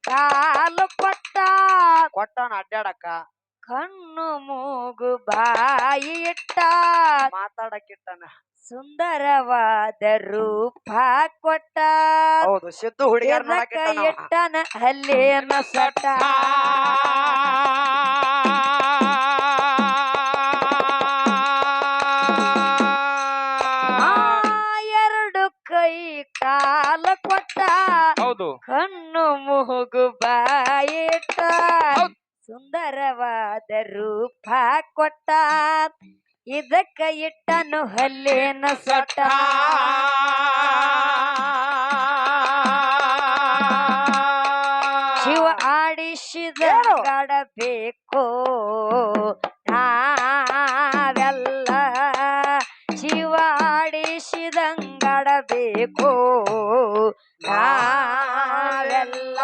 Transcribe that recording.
ಕಾಲು ಕೊಟ್ಟನ ಅಡ್ಡಾಡಕ ಕಣ್ಣು ಮೂಗು ಬಾಯಿ ಇಟ್ಟ ಮಾತಾಡಕ್ಕಿಟ್ಟನ ಸುಂದರವಾದ ರೂಪ ಕೊಟ್ಟ ಹೌದು ಸಿದ್ದು ಹುಡುಗಿಯರ್ ನೋಡಕ್ಕಿಟ್ಟನ ಇಟ್ಟನ ಹಲ್ಲೇನ ಸಟ ಎರಡು ಕೈ ಕಾಲ ಕೊಟ್ಟ ಹೌದು ಕಣ್ಣು ಮೂಗು ಬಾಯಿ ಇಟ್ಟ ಸುಂದರವಾದ ರೂಪ ಕೊಟ್ಟ ಇದಕ್ಕ ಇಟ್ಟನು ಹಲ್ಲೇನ ಸೊಟ್ಟ ಶಿವ ಆಡಿಸಿದ ಗಡಬೇಕು ನಾವೆಲ್ಲ ಶಿವ ಆಡಿಸಿದಂಗಡಬೇಕು ನಾವೆಲ್ಲ